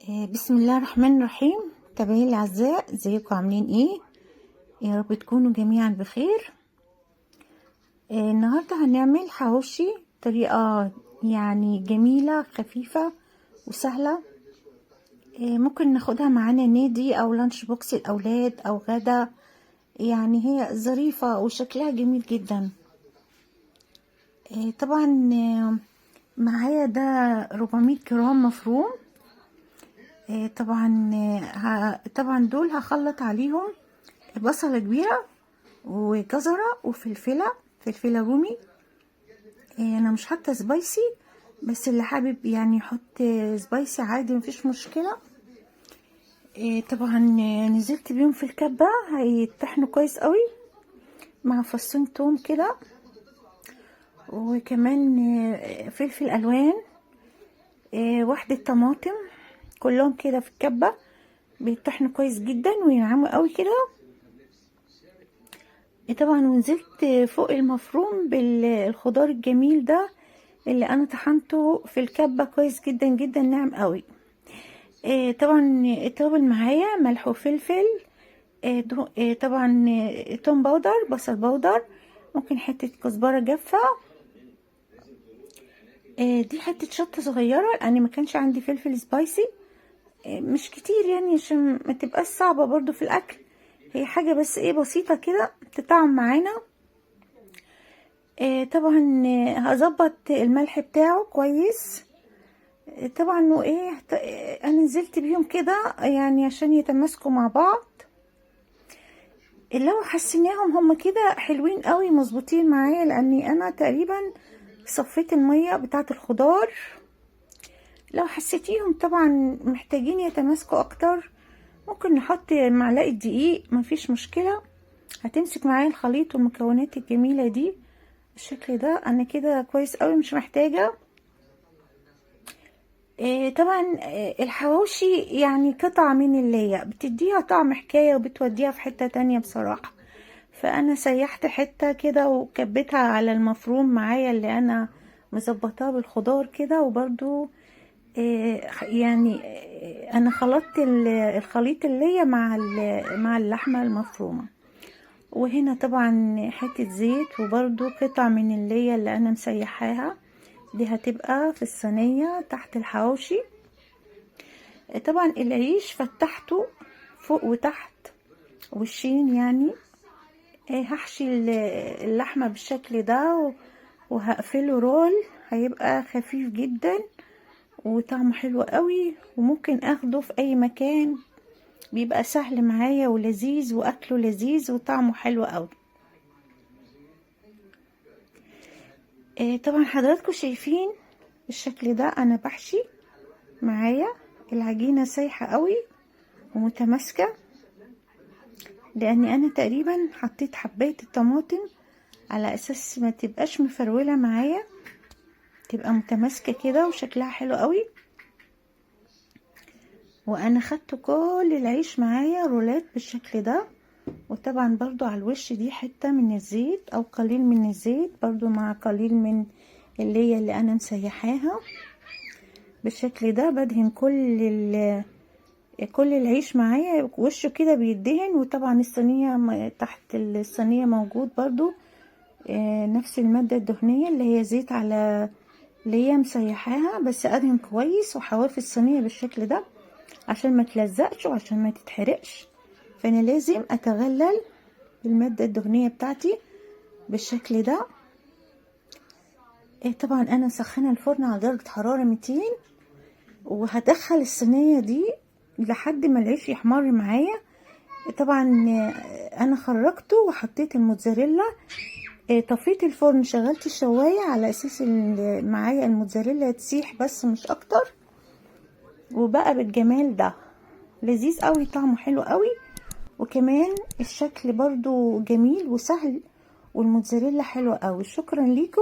بسم الله الرحمن الرحيم. متابعين الاعزاء، ازيكم؟ عاملين ايه؟ يا رب تكونوا جميعا بخير. النهارده هنعمل حواوشي طريقه يعني جميله خفيفه وسهله. ممكن ناخدها معانا نادي او لانش بوكس الاولاد او غدا، يعني هي ظريفه وشكلها جميل جدا. طبعا معايا ده 400 جرام مفروم. طبعا دول هخلط عليهم بصلة كبيرة وجزرة فلفلة رومي. انا مش حاطة سبايسي، بس اللي حابب يعني يحط سبايسي عادي مفيش مشكلة. طبعا نزلت بيهم في الكبة هيتطحنوا كويس قوي مع فصين توم كده، وكمان فلفل الوان، واحدة طماطم، كلهم كده في الكبة بيطحنوا كويس جدا وينعموا قوي كده. طبعا ونزلت فوق المفروم بالخضار الجميل ده اللي انا طحنته في الكبة كويس جدا جدا ناعم قوي. طبعا التوابل معايا ملح وفلفل، طبعا توم باودر، بصل باودر، ممكن حتة كزبرة جافة، دي حتة شطة صغيرة لان ما كانش عندي فلفل سبايسي، مش كتير يعني عشان ما تبقاش صعبة برضو في الاكل، هي حاجة بس بسيطة كده تطعم معانا. طبعا هظبط الملح بتاعه كويس. طبعا انا نزلت بيهم كده يعني عشان يتماسكوا مع بعض. لو حسيناهم هما كده حلوين قوي مظبوطين معايا، لاني انا تقريبا صفيت المية بتاعه الخضار. لو حسيتيهم طبعا محتاجين يتماسكوا اكتر ممكن نحط معلقة دقيق، مفيش مشكلة، هتمسك معايا الخليط والمكونات الجميلة دي بالشكل ده. انا كده كويس قوي مش محتاجة. طبعا الحواوشي يعني قطعة من اللي بتديها طعم حكاية وبتوديها في حتة تانية بصراحة. فانا سيحت حتة كده وكبتها على المفروم معايا اللي انا مظبطاه بالخضار كده، وبرضو يعني انا خلطت الخليط اللي مع اللحمة المفرومة. وهنا طبعا حتة زيت وبرضو قطع من اللي انا مسيحاها، دي هتبقى في الصينية تحت الحواوشي. طبعا العيش فتحته فوق وتحت وشين يعني. هحشي اللحمة بالشكل ده وهقفله رول، هيبقى خفيف جدا وطعمه حلو قوي، وممكن اخده في اي مكان، بيبقى سهل معايا ولذيذ واكله لذيذ وطعمه حلو قوي. طبعا حضراتكم شايفين بالشكل ده انا بحشي معايا العجينة سايحة قوي ومتماسكة، لاني انا تقريبا حطيت حباية الطماطم على اساس ما تبقاش مفرولة معايا، تبقى متماسكة كده وشكلها حلو قوي. وانا خدت كل العيش معايا رولات بالشكل ده، وطبعا برضو على الوش دي حتة من الزيت او قليل من الزيت برضو مع قليل من اللي انا مسيحاها بالشكل ده. بدهن كل العيش معايا وشه كده بيدهن، وطبعا الصينية تحت الصينية موجود برضو نفس المادة الدهنية اللي هي زيت على اللي هي مسيحاها، بس ادهن كويس وحواف الصينية بالشكل ده عشان ما تلزقش وعشان ما تتحرقش. فانا لازم اتغلل بالمادة الدهنية بتاعتي بالشكل ده. طبعا انا مسخنه الفرن على درجة حرارة 200، وهدخل الصينية دي لحد ما العيش يحمر معايا. طبعا انا خرجته وحطيت الموتزاريلا، طفيت الفرن، شغلت الشواية على اساس معايا الموتزاريلا تسيح بس مش اكتر، وبقى بالجمال ده لذيذ قوي، طعمه حلو قوي، وكمان الشكل برضو جميل وسهل، والموتزاريلا حلوة قوي. شكرا ليكم.